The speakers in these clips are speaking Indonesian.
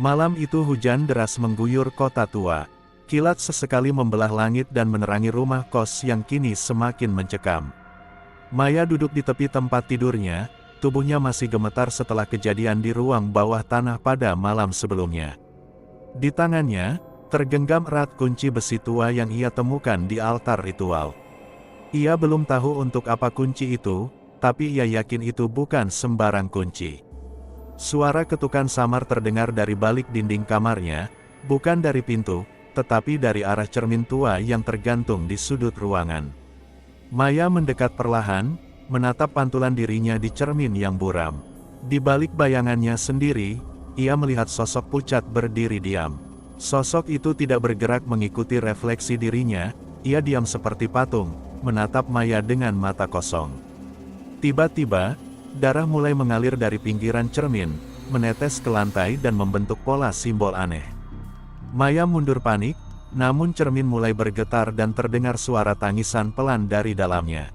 Malam itu hujan deras mengguyur kota tua. Kilat sesekali membelah langit dan menerangi rumah kos yang kini semakin mencekam. Maya duduk di tepi tempat tidurnya, tubuhnya masih gemetar setelah kejadian di ruang bawah tanah pada malam sebelumnya. Di tangannya, tergenggam erat kunci besi tua yang ia temukan di altar ritual. Ia belum tahu untuk apa kunci itu, tapi ia yakin itu bukan sembarang kunci. Suara ketukan samar terdengar dari balik dinding kamarnya, bukan dari pintu, tetapi dari arah cermin tua yang tergantung di sudut ruangan. Maya mendekat perlahan, menatap pantulan dirinya di cermin yang buram. Di balik bayangannya sendiri, ia melihat sosok pucat berdiri diam. Sosok itu tidak bergerak mengikuti refleksi dirinya, ia diam seperti patung, menatap Maya dengan mata kosong. Tiba-tiba, darah mulai mengalir dari pinggiran cermin, menetes ke lantai dan membentuk pola simbol aneh. Maya mundur panik, namun cermin mulai bergetar dan terdengar suara tangisan pelan dari dalamnya.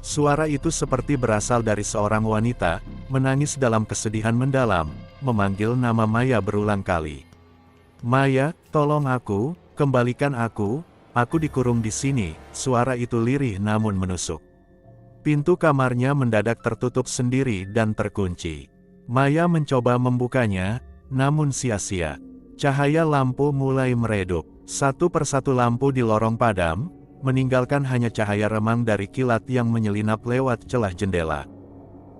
Suara itu seperti berasal dari seorang wanita, menangis dalam kesedihan mendalam, memanggil nama Maya berulang kali. "Maya, tolong aku, kembalikan aku dikurung di sini." Suara itu lirih namun menusuk. Pintu kamarnya mendadak tertutup sendiri dan terkunci. Maya mencoba membukanya, namun sia-sia. Cahaya lampu mulai meredup. Satu persatu lampu di lorong padam, meninggalkan hanya cahaya remang dari kilat yang menyelinap lewat celah jendela.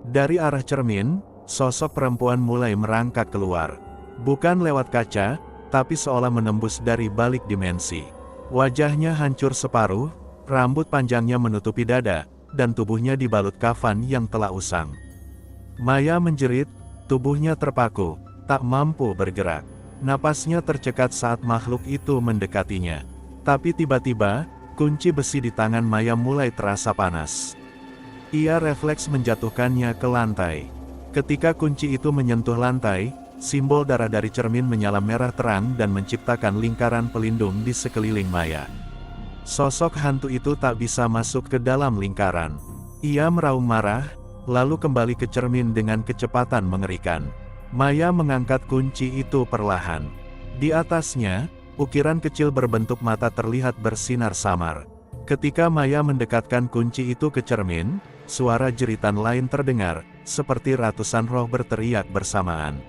Dari arah cermin, sosok perempuan mulai merangkak keluar. Bukan lewat kaca, tapi seolah menembus dari balik dimensi. Wajahnya hancur separuh, rambut panjangnya menutupi dada, dan tubuhnya dibalut kafan yang telah usang. Maya menjerit, tubuhnya terpaku, tak mampu bergerak. Napasnya tercekat saat makhluk itu mendekatinya. Tapi tiba-tiba, kunci besi di tangan Maya mulai terasa panas. Ia refleks menjatuhkannya ke lantai. Ketika kunci itu menyentuh lantai, simbol darah dari cermin menyala merah terang dan menciptakan lingkaran pelindung di sekeliling Maya. Sosok hantu itu tak bisa masuk ke dalam lingkaran. Ia meraung marah, lalu kembali ke cermin dengan kecepatan mengerikan. Maya mengangkat kunci itu perlahan. Di atasnya, ukiran kecil berbentuk mata terlihat bersinar samar. Ketika Maya mendekatkan kunci itu ke cermin, suara jeritan lain terdengar, seperti ratusan roh berteriak bersamaan.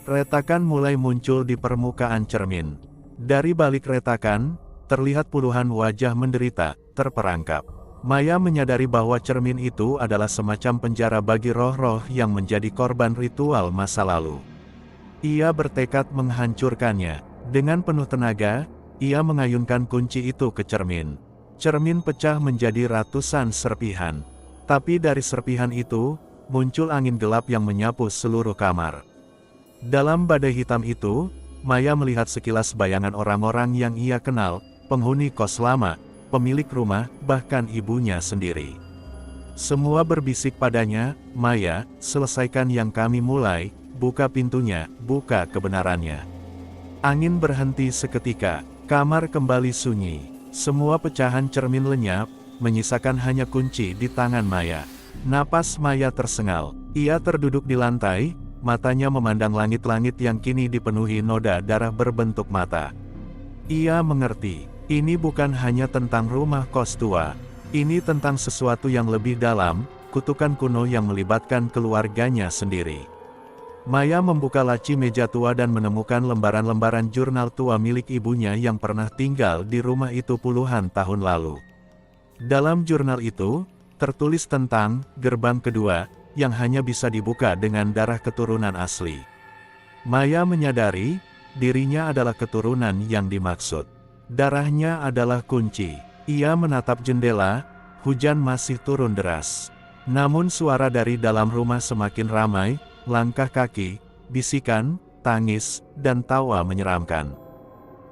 Retakan mulai muncul di permukaan cermin. Dari balik retakan, terlihat puluhan wajah menderita, terperangkap. Maya menyadari bahwa cermin itu adalah semacam penjara bagi roh-roh yang menjadi korban ritual masa lalu. Ia bertekad menghancurkannya. Dengan penuh tenaga, ia mengayunkan kunci itu ke cermin. Cermin pecah menjadi ratusan serpihan. Tapi dari serpihan itu, muncul angin gelap yang menyapu seluruh kamar. Dalam badai hitam itu, Maya melihat sekilas bayangan orang-orang yang ia kenal, penghuni kos lama, pemilik rumah, bahkan ibunya sendiri. Semua berbisik padanya, "Maya, selesaikan yang kami mulai, buka pintunya, buka kebenarannya." Angin berhenti seketika, kamar kembali sunyi. Semua pecahan cermin lenyap, menyisakan hanya kunci di tangan Maya. Napas Maya tersengal, ia terduduk di lantai, matanya memandang langit-langit yang kini dipenuhi noda darah berbentuk mata. Ia mengerti. Ini bukan hanya tentang rumah kos tua. Ini tentang sesuatu yang lebih dalam, kutukan kuno yang melibatkan keluarganya sendiri. Maya membuka laci meja tua dan menemukan lembaran-lembaran jurnal tua milik ibunya yang pernah tinggal di rumah itu puluhan tahun lalu. Dalam jurnal itu, tertulis tentang gerbang kedua, yang hanya bisa dibuka dengan darah keturunan asli. Maya menyadari, dirinya adalah keturunan yang dimaksud. Darahnya adalah kunci. Ia menatap jendela, hujan masih turun deras. Namun suara dari dalam rumah semakin ramai, langkah kaki, bisikan, tangis, dan tawa menyeramkan.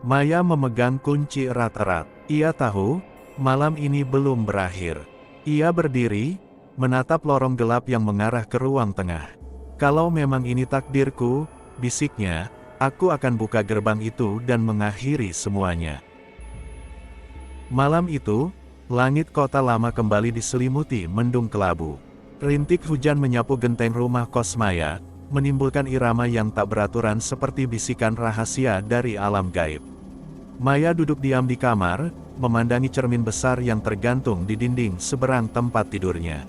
Maya memegang kunci erat-erat. Ia tahu, malam ini belum berakhir. Ia berdiri, menatap lorong gelap yang mengarah ke ruang tengah. "Kalau memang ini takdirku," bisiknya, "aku akan buka gerbang itu dan mengakhiri semuanya." Malam itu, langit kota lama kembali diselimuti mendung kelabu. Rintik hujan menyapu genteng rumah kos Maya, menimbulkan irama yang tak beraturan seperti bisikan rahasia dari alam gaib. Maya duduk diam di kamar, memandangi cermin besar yang tergantung di dinding seberang tempat tidurnya.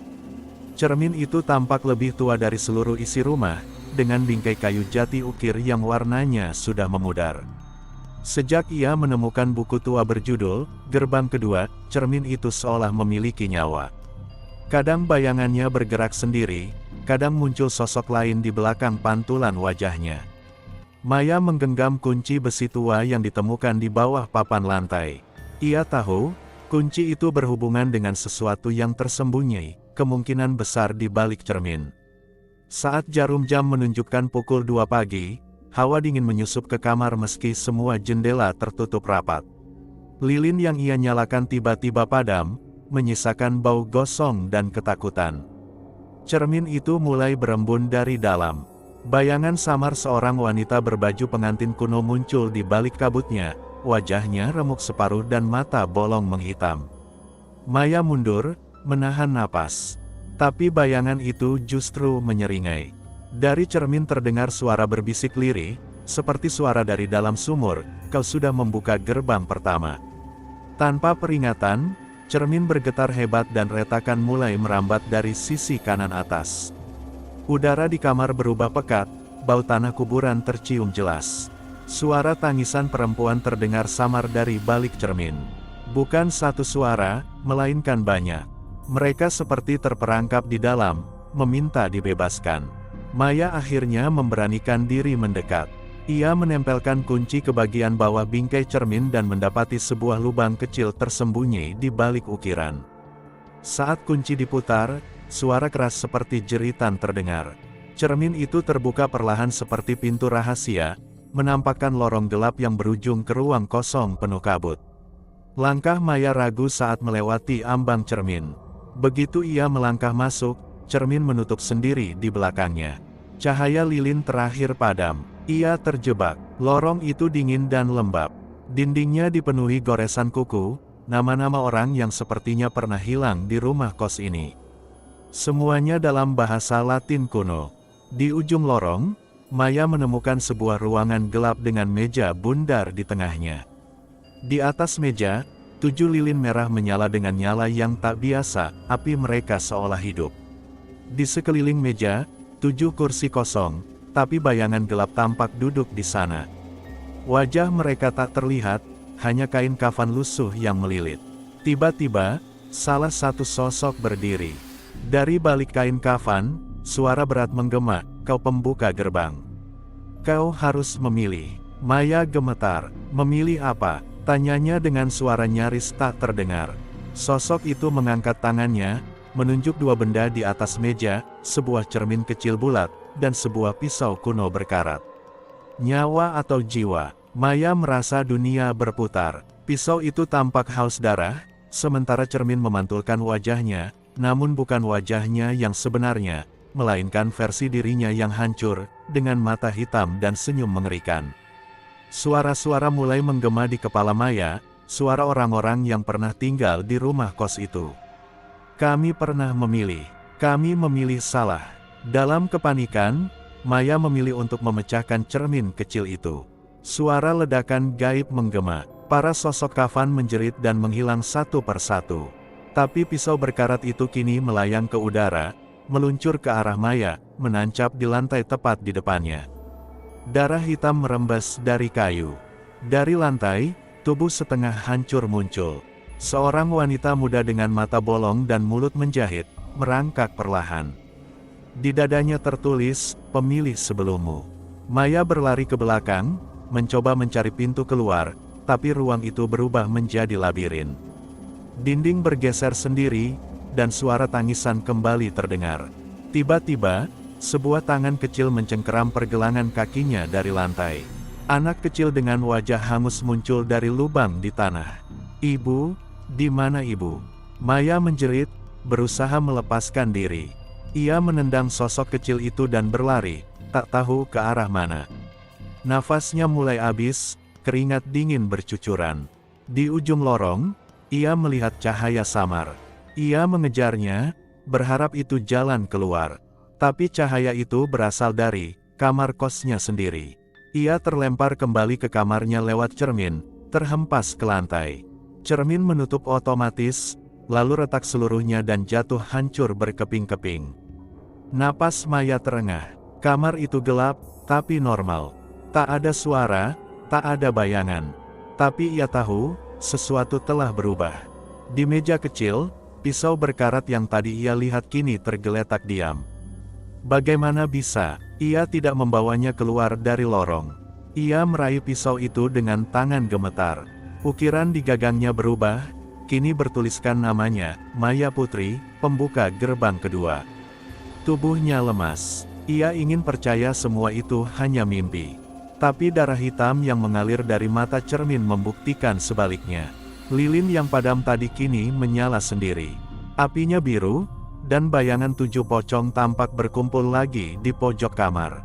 Cermin itu tampak lebih tua dari seluruh isi rumah, dengan bingkai kayu jati ukir yang warnanya sudah memudar. Sejak ia menemukan buku tua berjudul Gerbang Kedua, cermin itu seolah memiliki nyawa. Kadang bayangannya bergerak sendiri, kadang muncul sosok lain di belakang pantulan wajahnya. Maya menggenggam kunci besi tua yang ditemukan di bawah papan lantai. Ia tahu, kunci itu berhubungan dengan sesuatu yang tersembunyi, kemungkinan besar di balik cermin. Saat jarum jam menunjukkan pukul 2 pagi, hawa dingin menyusup ke kamar meski semua jendela tertutup rapat. Lilin yang ia nyalakan tiba-tiba padam, menyisakan bau gosong dan ketakutan. Cermin itu mulai berembun dari dalam. Bayangan samar seorang wanita berbaju pengantin kuno muncul di balik kabutnya, wajahnya remuk separuh dan mata bolong menghitam. Maya mundur, menahan napas. Tapi bayangan itu justru menyeringai. Dari cermin terdengar suara berbisik lirih, seperti suara dari dalam sumur, "Kau sudah membuka gerbang pertama." Tanpa peringatan, cermin bergetar hebat dan retakan mulai merambat dari sisi kanan atas. Udara di kamar berubah pekat, bau tanah kuburan tercium jelas. Suara tangisan perempuan terdengar samar dari balik cermin. Bukan satu suara, melainkan banyak. Mereka seperti terperangkap di dalam, meminta dibebaskan. Maya akhirnya memberanikan diri mendekat. Ia menempelkan kunci ke bagian bawah bingkai cermin dan mendapati sebuah lubang kecil tersembunyi di balik ukiran. Saat kunci diputar, suara keras seperti jeritan terdengar. Cermin itu terbuka perlahan seperti pintu rahasia, menampakkan lorong gelap yang berujung ke ruang kosong penuh kabut. Langkah Maya ragu saat melewati ambang cermin. Begitu ia melangkah masuk, cermin menutup sendiri di belakangnya. Cahaya lilin terakhir padam. Ia terjebak. Lorong itu dingin dan lembab. Dindingnya dipenuhi goresan kuku, nama-nama orang yang sepertinya pernah hilang di rumah kos ini. Semuanya dalam bahasa Latin kuno. Di ujung lorong, Maya menemukan sebuah ruangan gelap dengan meja bundar di tengahnya. Di atas meja, 7 lilin merah menyala dengan nyala yang tak biasa, api mereka seolah hidup. Di sekeliling meja, 7 kursi kosong, tapi bayangan gelap tampak duduk di sana. Wajah mereka tak terlihat, hanya kain kafan lusuh yang melilit. Tiba-tiba, salah satu sosok berdiri. Dari balik kain kafan, suara berat menggema, "Kau pembuka gerbang. Kau harus memilih." Maya gemetar. "Memilih apa?" tanyanya dengan suara nyaris tak terdengar. Sosok itu mengangkat tangannya, menunjuk 2 benda di atas meja, sebuah cermin kecil bulat, dan sebuah pisau kuno berkarat. Nyawa atau jiwa? Maya merasa dunia berputar. Pisau itu tampak haus darah, sementara cermin memantulkan wajahnya, namun bukan wajahnya yang sebenarnya, melainkan versi dirinya yang hancur, dengan mata hitam dan senyum mengerikan. Suara-suara mulai menggema di kepala Maya, suara orang-orang yang pernah tinggal di rumah kos itu. "Kami pernah memilih. Kami memilih salah." Dalam kepanikan, Maya memilih untuk memecahkan cermin kecil itu. Suara ledakan gaib menggema. Para sosok kafan menjerit dan menghilang satu persatu. Tapi pisau berkarat itu kini melayang ke udara, meluncur ke arah Maya, menancap di lantai tepat di depannya. Darah hitam merembes dari kayu. Dari lantai, tubuh setengah hancur muncul. Seorang wanita muda dengan mata bolong dan mulut menjahit, merangkak perlahan. Di dadanya tertulis, "Pemilih sebelummu." Maya berlari ke belakang, mencoba mencari pintu keluar, tapi ruang itu berubah menjadi labirin. Dinding bergeser sendiri, dan suara tangisan kembali terdengar. Tiba-tiba, sebuah tangan kecil mencengkeram pergelangan kakinya dari lantai. Anak kecil dengan wajah hangus muncul dari lubang di tanah. "Ibu, di mana ibu?" Maya menjerit, berusaha melepaskan diri. Ia menendang sosok kecil itu dan berlari, tak tahu ke arah mana. Nafasnya mulai habis, keringat dingin bercucuran. Di ujung lorong, ia melihat cahaya samar. Ia mengejarnya, berharap itu jalan keluar. Tapi cahaya itu berasal dari kamar kosnya sendiri. Ia terlempar kembali ke kamarnya lewat cermin, terhempas ke lantai. Cermin menutup otomatis, lalu retak seluruhnya dan jatuh hancur berkeping-keping. Napas Maya terengah. Kamar itu gelap, tapi normal. Tak ada suara, tak ada bayangan. Tapi ia tahu, sesuatu telah berubah. Di meja kecil, pisau berkarat yang tadi ia lihat kini tergeletak diam. Bagaimana bisa, ia tidak membawanya keluar dari lorong. Ia meraih pisau itu dengan tangan gemetar. Ukiran di gagangnya berubah, kini bertuliskan namanya, Maya Putri, pembuka gerbang kedua. Tubuhnya lemas. Ia ingin percaya semua itu hanya mimpi. Tapi darah hitam yang mengalir dari mata cermin membuktikan sebaliknya. Lilin yang padam tadi kini menyala sendiri. Apinya biru, dan bayangan 7 pocong tampak berkumpul lagi di pojok kamar.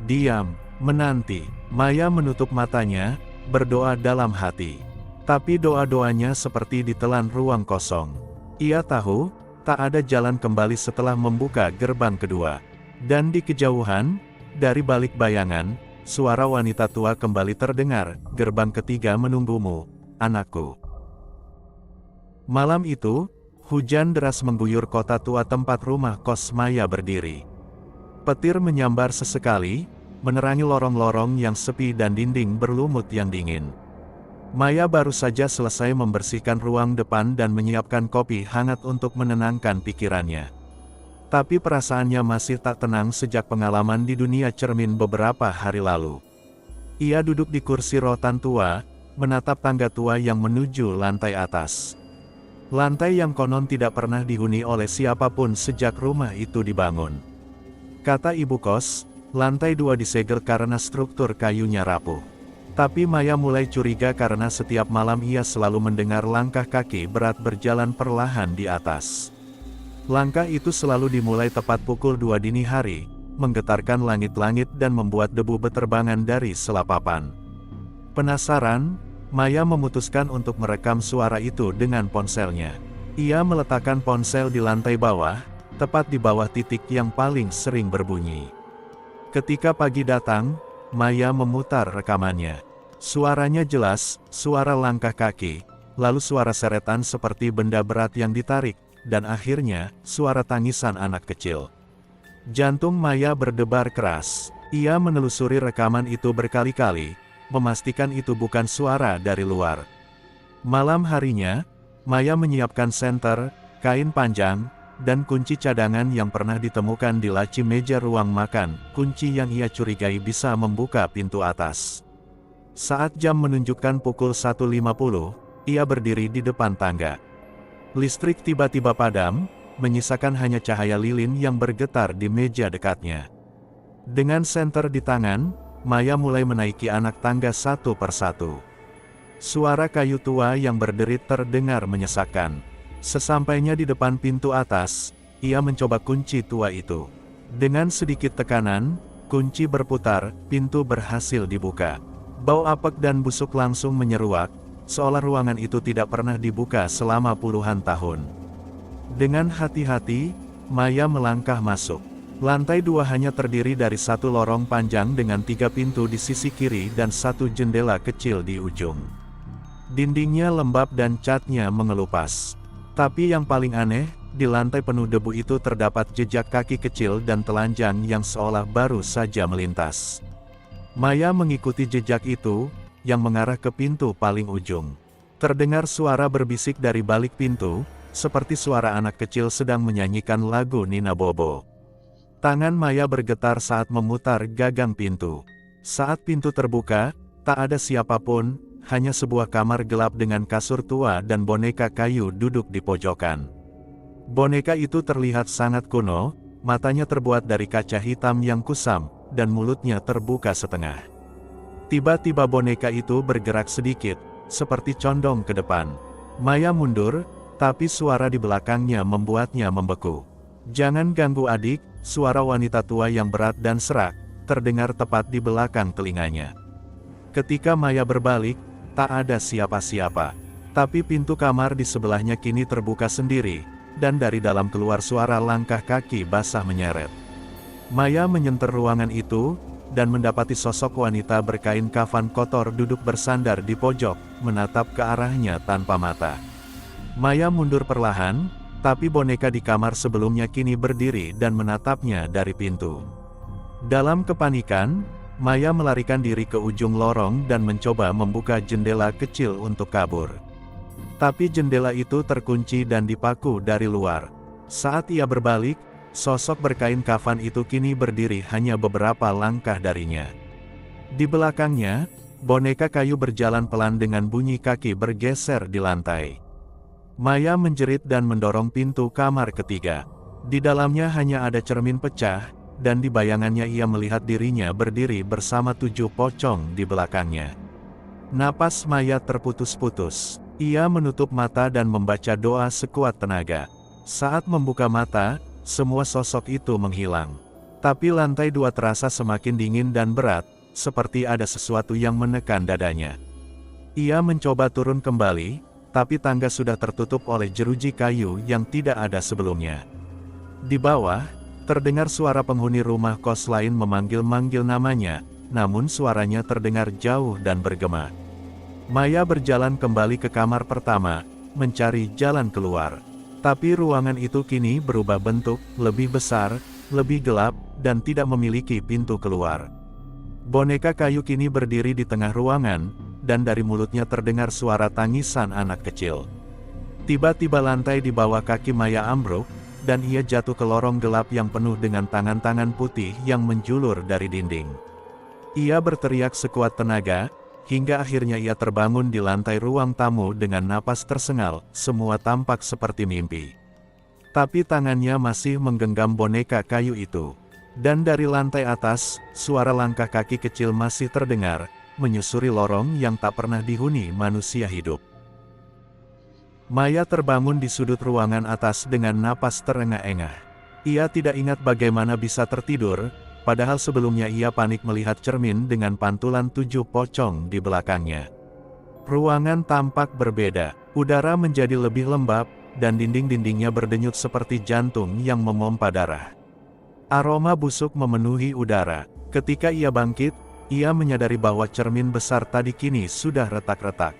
Diam, menanti. Maya menutup matanya, berdoa dalam hati. Tapi doa-doanya seperti ditelan ruang kosong. Ia tahu, tak ada jalan kembali setelah membuka gerbang kedua. Dan di kejauhan, dari balik bayangan, suara wanita tua kembali terdengar, "Gerbang ketiga menunggumu, anakku." Malam itu, hujan deras mengguyur kota tua tempat rumah kos Maya berdiri. Petir menyambar sesekali, menerangi lorong-lorong yang sepi dan dinding berlumut yang dingin. Maya baru saja selesai membersihkan ruang depan dan menyiapkan kopi hangat untuk menenangkan pikirannya. Tapi perasaannya masih tak tenang sejak pengalaman di dunia cermin beberapa hari lalu. Ia duduk di kursi rotan tua, menatap tangga tua yang menuju lantai atas. Lantai yang konon tidak pernah dihuni oleh siapapun sejak rumah itu dibangun. Kata ibu kos, lantai 2 disegel karena struktur kayunya rapuh. Tapi Maya mulai curiga karena setiap malam ia selalu mendengar langkah kaki berat berjalan perlahan di atas. Langkah itu selalu dimulai tepat pukul 2 dini hari, menggetarkan langit-langit dan membuat debu beterbangan dari selapapan. Penasaran, Maya memutuskan untuk merekam suara itu dengan ponselnya. Ia meletakkan ponsel di lantai bawah, tepat di bawah titik yang paling sering berbunyi. Ketika pagi datang, Maya memutar rekamannya. Suaranya jelas, suara langkah kaki, lalu suara seretan seperti benda berat yang ditarik, dan akhirnya, suara tangisan anak kecil. Jantung Maya berdebar keras. Ia menelusuri rekaman itu berkali-kali, memastikan itu bukan suara dari luar. Malam harinya, Maya menyiapkan senter, kain panjang, dan kunci cadangan yang pernah ditemukan di laci meja ruang makan, kunci yang ia curigai bisa membuka pintu atas. Saat jam menunjukkan pukul 1.50, ia berdiri di depan tangga. Listrik tiba-tiba padam, menyisakan hanya cahaya lilin yang bergetar di meja dekatnya. Dengan senter di tangan, Maya mulai menaiki anak tangga satu persatu. Suara kayu tua yang berderit terdengar menyesakkan. Sesampainya di depan pintu atas, ia mencoba kunci tua itu. Dengan sedikit tekanan, kunci berputar, pintu berhasil dibuka. Bau apek dan busuk langsung menyeruak, seolah ruangan itu tidak pernah dibuka selama puluhan tahun. Dengan hati-hati, Maya melangkah masuk. Lantai 2 hanya terdiri dari satu lorong panjang dengan 3 pintu di sisi kiri dan 1 jendela kecil di ujung. Dindingnya lembab dan catnya mengelupas. Tapi yang paling aneh, di lantai penuh debu itu terdapat jejak kaki kecil dan telanjang yang seolah baru saja melintas. Maya mengikuti jejak itu, yang mengarah ke pintu paling ujung. Terdengar suara berbisik dari balik pintu, seperti suara anak kecil sedang menyanyikan lagu Nina Bobo. Tangan Maya bergetar saat memutar gagang pintu. Saat pintu terbuka, tak ada siapapun, hanya sebuah kamar gelap dengan kasur tua dan boneka kayu duduk di pojokan. Boneka itu terlihat sangat kuno, matanya terbuat dari kaca hitam yang kusam, dan mulutnya terbuka setengah. Tiba-tiba boneka itu bergerak sedikit, seperti condong ke depan. Maya mundur, tapi suara di belakangnya membuatnya membeku. "Jangan ganggu adik," suara wanita tua yang berat dan serak, terdengar tepat di belakang telinganya. Ketika Maya berbalik, tak ada siapa-siapa. Tapi pintu kamar di sebelahnya kini terbuka sendiri, dan dari dalam keluar suara langkah kaki basah menyeret. Maya menyentuh ruangan itu, dan mendapati sosok wanita berkain kafan kotor duduk bersandar di pojok, menatap ke arahnya tanpa mata. Maya mundur perlahan, tapi boneka di kamar sebelumnya kini berdiri dan menatapnya dari pintu. Dalam kepanikan, Maya melarikan diri ke ujung lorong dan mencoba membuka jendela kecil untuk kabur. Tapi jendela itu terkunci dan dipaku dari luar. Saat ia berbalik, sosok berkain kafan itu kini berdiri hanya beberapa langkah darinya. Di belakangnya, boneka kayu berjalan pelan dengan bunyi kaki bergeser di lantai. Maya menjerit dan mendorong pintu kamar ketiga. Di dalamnya hanya ada cermin pecah, dan di bayangannya ia melihat dirinya berdiri bersama 7 pocong di belakangnya. Napas Maya terputus-putus. Ia menutup mata dan membaca doa sekuat tenaga. Saat membuka mata, semua sosok itu menghilang. Tapi lantai 2 terasa semakin dingin dan berat, seperti ada sesuatu yang menekan dadanya. Ia mencoba turun kembali, tapi tangga sudah tertutup oleh jeruji kayu yang tidak ada sebelumnya. Di bawah, terdengar suara penghuni rumah kos lain memanggil-manggil namanya, namun suaranya terdengar jauh dan bergema. Maya berjalan kembali ke kamar pertama, mencari jalan keluar. Tapi ruangan itu kini berubah bentuk, lebih besar, lebih gelap, dan tidak memiliki pintu keluar. Boneka kayu kini berdiri di tengah ruangan, dan dari mulutnya terdengar suara tangisan anak kecil. Tiba-tiba lantai di bawah kaki Maya ambruk, dan ia jatuh ke lorong gelap yang penuh dengan tangan-tangan putih yang menjulur dari dinding. Ia berteriak sekuat tenaga, hingga akhirnya ia terbangun di lantai ruang tamu dengan napas tersengal, semua tampak seperti mimpi. Tapi tangannya masih menggenggam boneka kayu itu. Dan dari lantai atas, suara langkah kaki kecil masih terdengar, menyusuri lorong yang tak pernah dihuni manusia hidup. Maya terbangun di sudut ruangan atas dengan napas terengah-engah. Ia tidak ingat bagaimana bisa tertidur, padahal sebelumnya ia panik melihat cermin dengan pantulan 7 pocong di belakangnya. Ruangan tampak berbeda, udara menjadi lebih lembab, dan dinding-dindingnya berdenyut seperti jantung yang memompa darah. Aroma busuk memenuhi udara. Ketika ia bangkit, ia menyadari bahwa cermin besar tadi kini sudah retak-retak.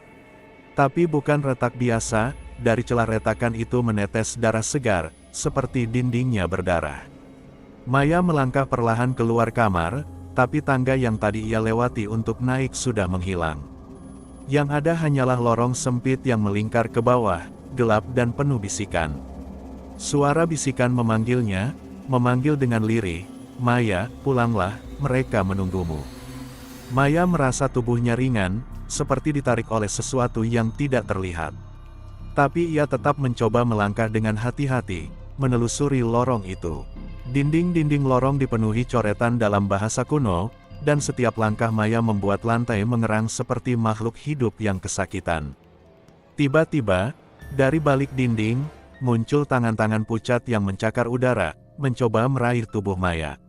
Tapi bukan retak biasa, dari celah retakan itu menetes darah segar, seperti dindingnya berdarah. Maya melangkah perlahan keluar kamar, tapi tangga yang tadi ia lewati untuk naik sudah menghilang. Yang ada hanyalah lorong sempit yang melingkar ke bawah, gelap dan penuh bisikan. Suara bisikan memanggilnya, memanggil dengan lirih, "Maya, pulanglah, mereka menunggumu." Maya merasa tubuhnya ringan, seperti ditarik oleh sesuatu yang tidak terlihat. Tapi ia tetap mencoba melangkah dengan hati-hati, menelusuri lorong itu. Dinding-dinding lorong dipenuhi coretan dalam bahasa kuno, dan setiap langkah Maya membuat lantai mengerang seperti makhluk hidup yang kesakitan. Tiba-tiba, dari balik dinding, muncul tangan-tangan pucat yang mencakar udara, mencoba meraih tubuh Maya.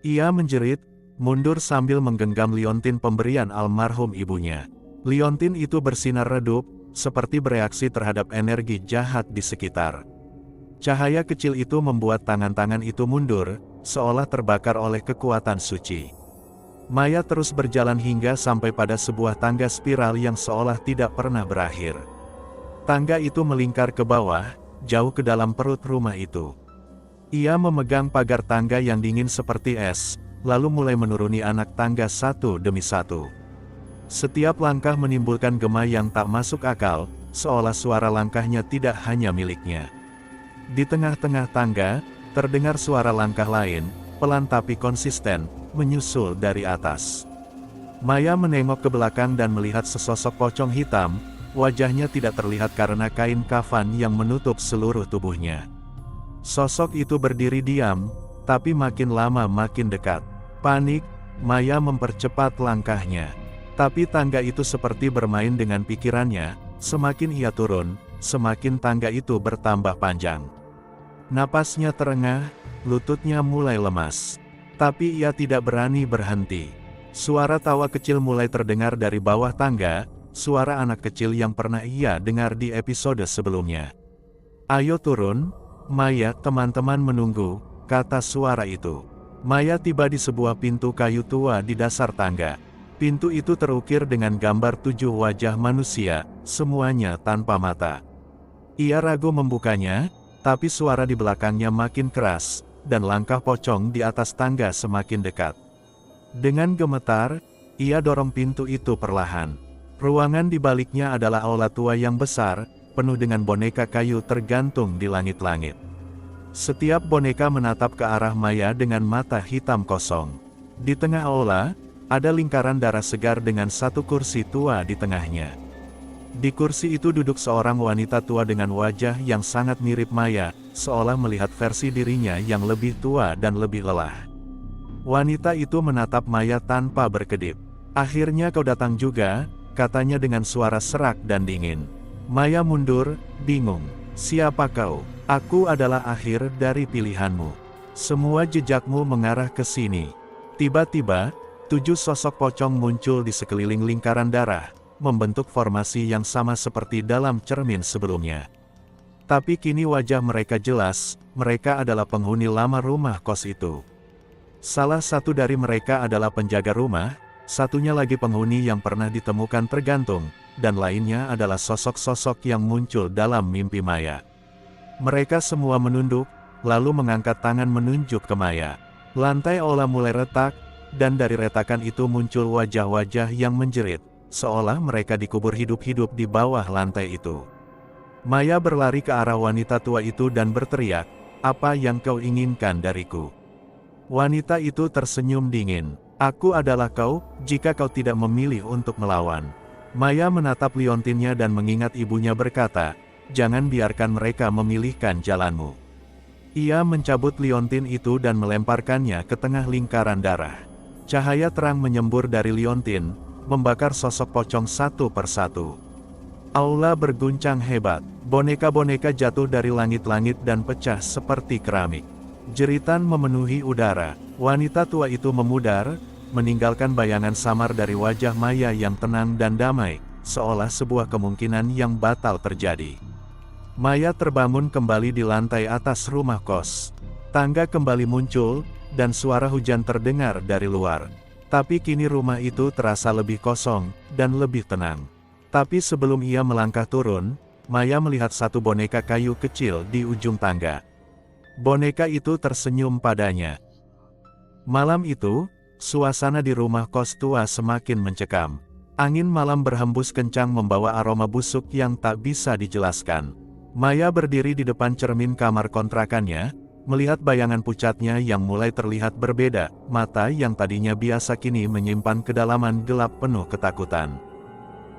Ia menjerit, mundur sambil menggenggam liontin pemberian almarhum ibunya. Liontin itu bersinar redup, seperti bereaksi terhadap energi jahat di sekitar. Cahaya kecil itu membuat tangan-tangan itu mundur, seolah terbakar oleh kekuatan suci. Maya terus berjalan hingga sampai pada sebuah tangga spiral yang seolah tidak pernah berakhir. Tangga itu melingkar ke bawah, jauh ke dalam perut rumah itu. Ia memegang pagar tangga yang dingin seperti es, lalu mulai menuruni anak tangga satu demi satu. Setiap langkah menimbulkan gema yang tak masuk akal, seolah suara langkahnya tidak hanya miliknya. Di tengah-tengah tangga, terdengar suara langkah lain, pelan tapi konsisten, menyusul dari atas. Maya menengok ke belakang dan melihat sesosok pocong hitam, wajahnya tidak terlihat karena kain kafan yang menutup seluruh tubuhnya. Sosok itu berdiri diam, tapi makin lama makin dekat. Panik, Maya mempercepat langkahnya. Tapi tangga itu seperti bermain dengan pikirannya, semakin ia turun, semakin tangga itu bertambah panjang. Napasnya terengah, lututnya mulai lemas. Tapi ia tidak berani berhenti. Suara tawa kecil mulai terdengar dari bawah tangga, suara anak kecil yang pernah ia dengar di episode sebelumnya. "Ayo turun, Maya, teman-teman menunggu," kata suara itu. Maya tiba di sebuah pintu kayu tua di dasar tangga. Pintu itu terukir dengan gambar 7 wajah manusia, semuanya tanpa mata. Ia ragu membukanya, tapi suara di belakangnya makin keras, dan langkah pocong di atas tangga semakin dekat. Dengan gemetar, ia dorong pintu itu perlahan. Ruangan di baliknya adalah aula tua yang besar, penuh dengan boneka kayu tergantung di langit-langit. Setiap boneka menatap ke arah Maya dengan mata hitam kosong. Di tengah aula, ada lingkaran darah segar dengan satu kursi tua di tengahnya. Di kursi itu duduk seorang wanita tua dengan wajah yang sangat mirip Maya, seolah melihat versi dirinya yang lebih tua dan lebih lelah. Wanita itu menatap Maya tanpa berkedip. "Akhirnya kau datang juga," katanya dengan suara serak dan dingin. Maya mundur, bingung. "Siapa kau?" "Aku adalah akhir dari pilihanmu. Semua jejakmu mengarah ke sini." Tiba-tiba, 7 sosok pocong muncul di sekeliling lingkaran darah, membentuk formasi yang sama seperti dalam cermin sebelumnya. Tapi kini wajah mereka jelas, mereka adalah penghuni lama rumah kos itu. Salah satu dari mereka adalah penjaga rumah, satunya lagi penghuni yang pernah ditemukan tergantung, dan lainnya adalah sosok-sosok yang muncul dalam mimpi Maya. Mereka semua menunduk, lalu mengangkat tangan menunjuk ke Maya. Lantai aula mulai retak, dan dari retakan itu muncul wajah-wajah yang menjerit, seolah mereka dikubur hidup-hidup di bawah lantai itu. Maya berlari ke arah wanita tua itu dan berteriak, "Apa yang kau inginkan dariku?" Wanita itu tersenyum dingin. "Aku adalah kau, jika kau tidak memilih untuk melawan." Maya menatap liontinnya dan mengingat ibunya berkata, "Jangan biarkan mereka memilihkan jalanmu." Ia mencabut liontin itu dan melemparkannya ke tengah lingkaran darah. Cahaya terang menyembur dari liontin, membakar sosok pocong satu persatu. Aula berguncang hebat, boneka-boneka jatuh dari langit-langit dan pecah seperti keramik. Jeritan memenuhi udara, wanita tua itu memudar, meninggalkan bayangan samar dari wajah Maya yang tenang dan damai, seolah sebuah kemungkinan yang batal terjadi. Maya terbangun kembali di lantai atas rumah kos. Tangga kembali muncul, dan suara hujan terdengar dari luar. Tapi kini rumah itu terasa lebih kosong, dan lebih tenang. Tapi sebelum ia melangkah turun, Maya melihat satu boneka kayu kecil di ujung tangga. Boneka itu tersenyum padanya. Malam itu, suasana di rumah kos tua semakin mencekam. Angin malam berhembus kencang membawa aroma busuk yang tak bisa dijelaskan. Maya berdiri di depan cermin kamar kontrakannya, melihat bayangan pucatnya yang mulai terlihat berbeda, mata yang tadinya biasa kini menyimpan kedalaman gelap penuh ketakutan.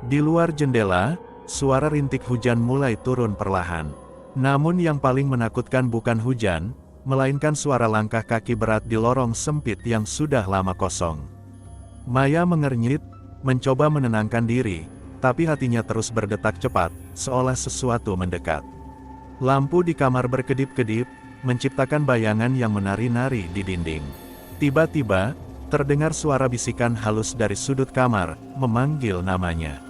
Di luar jendela, suara rintik hujan mulai turun perlahan. Namun yang paling menakutkan bukan hujan, melainkan suara langkah kaki berat di lorong sempit yang sudah lama kosong. Maya mengernyit, mencoba menenangkan diri, tapi hatinya terus berdetak cepat, seolah sesuatu mendekat. Lampu di kamar berkedip-kedip, menciptakan bayangan yang menari-nari di dinding. Tiba-tiba, terdengar suara bisikan halus dari sudut kamar, memanggil namanya.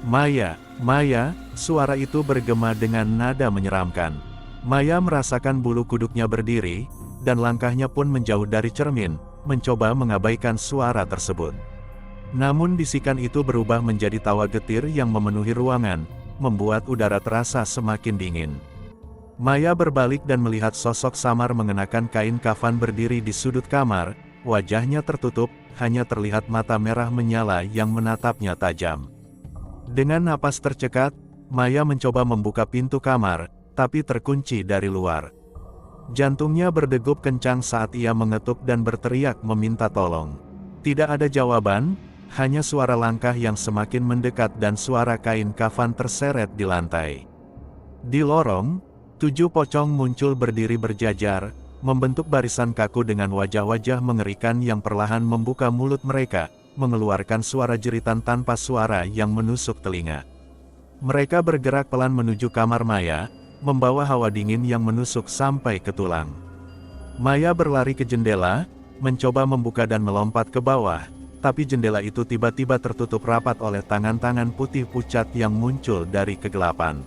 "Maya, Maya!" Suara itu bergema dengan nada menyeramkan. Maya merasakan bulu kuduknya berdiri, dan langkahnya pun menjauh dari cermin, mencoba mengabaikan suara tersebut. Namun bisikan itu berubah menjadi tawa getir yang memenuhi ruangan, membuat udara terasa semakin dingin. Maya berbalik dan melihat sosok samar mengenakan kain kafan berdiri di sudut kamar, wajahnya tertutup, hanya terlihat mata merah menyala yang menatapnya tajam. Dengan napas tercekat, Maya mencoba membuka pintu kamar, tapi terkunci dari luar. Jantungnya berdegup kencang saat ia mengetuk dan berteriak meminta tolong. Tidak ada jawaban, hanya suara langkah yang semakin mendekat dan suara kain kafan terseret di lantai. Di lorong, 7 pocong muncul berdiri berjajar, membentuk barisan kaku dengan wajah-wajah mengerikan yang perlahan membuka mulut mereka, mengeluarkan suara jeritan tanpa suara yang menusuk telinga. Mereka bergerak pelan menuju kamar Maya, membawa hawa dingin yang menusuk sampai ke tulang. Maya berlari ke jendela, mencoba membuka dan melompat ke bawah, tapi jendela itu tiba-tiba tertutup rapat oleh tangan-tangan putih pucat yang muncul dari kegelapan.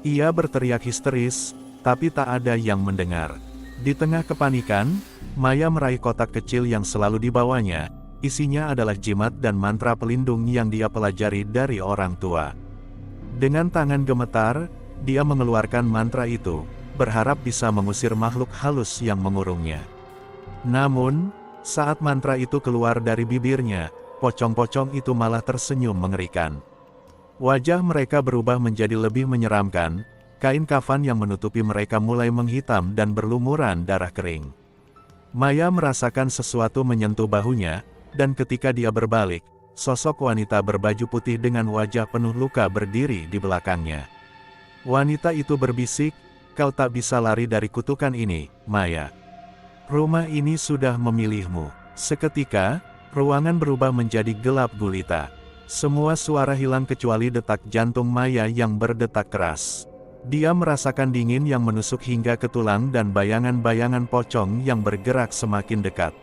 Ia berteriak histeris, tapi tak ada yang mendengar. Di tengah kepanikan, Maya meraih kotak kecil yang selalu dibawanya. Isinya adalah jimat dan mantra pelindung yang dia pelajari dari orang tua. Dengan tangan gemetar, dia mengeluarkan mantra itu, berharap bisa mengusir makhluk halus yang mengurungnya. Namun, saat mantra itu keluar dari bibirnya, pocong-pocong itu malah tersenyum mengerikan. Wajah mereka berubah menjadi lebih menyeramkan, kain kafan yang menutupi mereka mulai menghitam dan berlumuran darah kering. Maya merasakan sesuatu menyentuh bahunya, dan ketika dia berbalik, sosok wanita berbaju putih dengan wajah penuh luka berdiri di belakangnya. Wanita itu berbisik, "Kau tak bisa lari dari kutukan ini, Maya. Rumah ini sudah memilihmu." Seketika, ruangan berubah menjadi gelap gulita. Semua suara hilang kecuali detak jantung Maya yang berdetak keras. Dia merasakan dingin yang menusuk hingga ke tulang dan bayangan-bayangan pocong yang bergerak semakin dekat.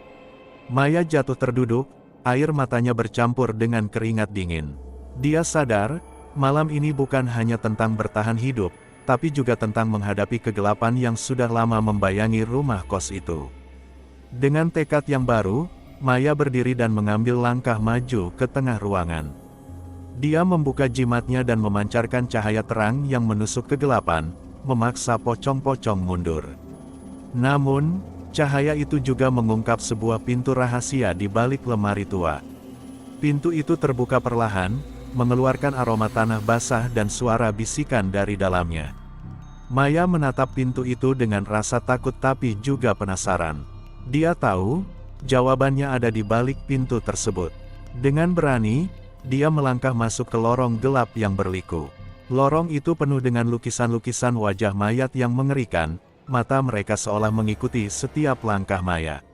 Maya jatuh terduduk, air matanya bercampur dengan keringat dingin. Dia sadar, malam ini bukan hanya tentang bertahan hidup, tapi juga tentang menghadapi kegelapan yang sudah lama membayangi rumah kos itu. Dengan tekad yang baru, Maya berdiri dan mengambil langkah maju ke tengah ruangan. Dia membuka jimatnya dan memancarkan cahaya terang yang menusuk kegelapan, memaksa pocong-pocong mundur. Namun, cahaya itu juga mengungkap sebuah pintu rahasia di balik lemari tua. Pintu itu terbuka perlahan, mengeluarkan aroma tanah basah dan suara bisikan dari dalamnya. Maya menatap pintu itu dengan rasa takut tapi juga penasaran. Dia tahu, jawabannya ada di balik pintu tersebut. Dengan berani, dia melangkah masuk ke lorong gelap yang berliku. Lorong itu penuh dengan lukisan-lukisan wajah mayat yang mengerikan. Mata mereka seolah mengikuti setiap langkah Maya.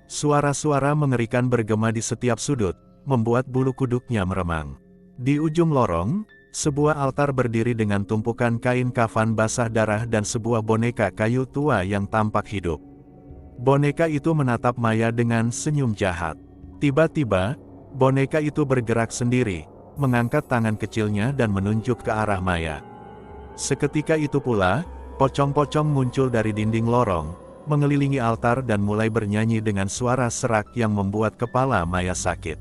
Suara-suara mengerikan bergema di setiap sudut, membuat bulu kuduknya meremang. Di ujung lorong, sebuah altar berdiri dengan tumpukan kain kafan basah darah dan sebuah boneka kayu tua yang tampak hidup. Boneka itu menatap Maya dengan senyum jahat. Tiba-tiba, boneka itu bergerak sendiri, mengangkat tangan kecilnya dan menunjuk ke arah Maya. Seketika itu pula, pocong-pocong muncul dari dinding lorong, mengelilingi altar dan mulai bernyanyi dengan suara serak yang membuat kepala Maya sakit.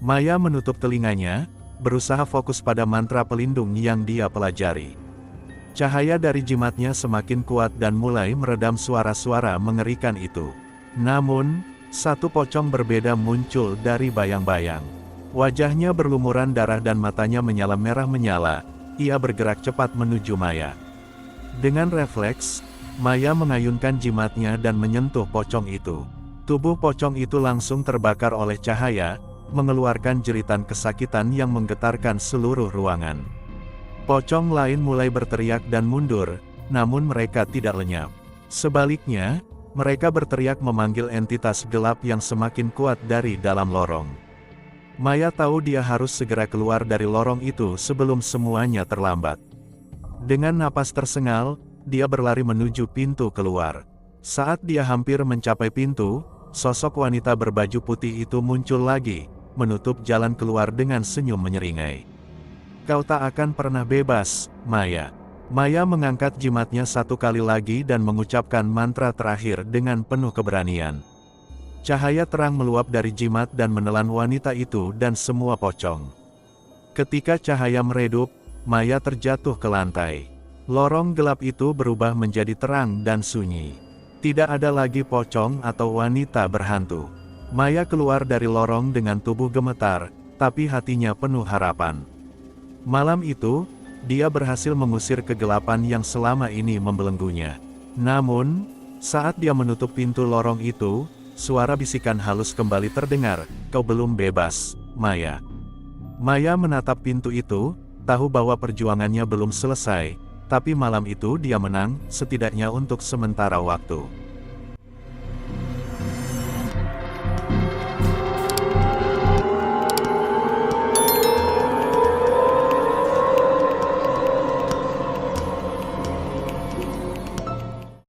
Maya menutup telinganya, berusaha fokus pada mantra pelindung yang dia pelajari. Cahaya dari jimatnya semakin kuat dan mulai meredam suara-suara mengerikan itu. Namun, satu pocong berbeda muncul dari bayang-bayang. Wajahnya berlumuran darah dan matanya menyala merah menyala. Ia bergerak cepat menuju Maya. Dengan refleks, Maya mengayunkan jimatnya dan menyentuh pocong itu. Tubuh pocong itu langsung terbakar oleh cahaya, mengeluarkan jeritan kesakitan yang menggetarkan seluruh ruangan. Pocong lain mulai berteriak dan mundur, namun mereka tidak lenyap. Sebaliknya, mereka berteriak memanggil entitas gelap yang semakin kuat dari dalam lorong. Maya tahu dia harus segera keluar dari lorong itu sebelum semuanya terlambat. Dengan napas tersengal, dia berlari menuju pintu keluar. Saat dia hampir mencapai pintu, sosok wanita berbaju putih itu muncul lagi, menutup jalan keluar dengan senyum menyeringai. "Kau tak akan pernah bebas, Maya." Maya mengangkat jimatnya satu kali lagi dan mengucapkan mantra terakhir dengan penuh keberanian. Cahaya terang meluap dari jimat dan menelan wanita itu dan semua pocong. Ketika cahaya meredup, Maya terjatuh ke lantai. Lorong gelap itu berubah menjadi terang dan sunyi. Tidak ada lagi pocong atau wanita berhantu. Maya keluar dari lorong dengan tubuh gemetar, tapi hatinya penuh harapan. Malam itu, dia berhasil mengusir kegelapan yang selama ini membelenggunya. Namun, saat dia menutup pintu lorong itu, suara bisikan halus kembali terdengar, "Kau belum bebas, Maya." Maya menatap pintu itu, tahu bahwa perjuangannya belum selesai, tapi malam itu dia menang, setidaknya untuk sementara waktu.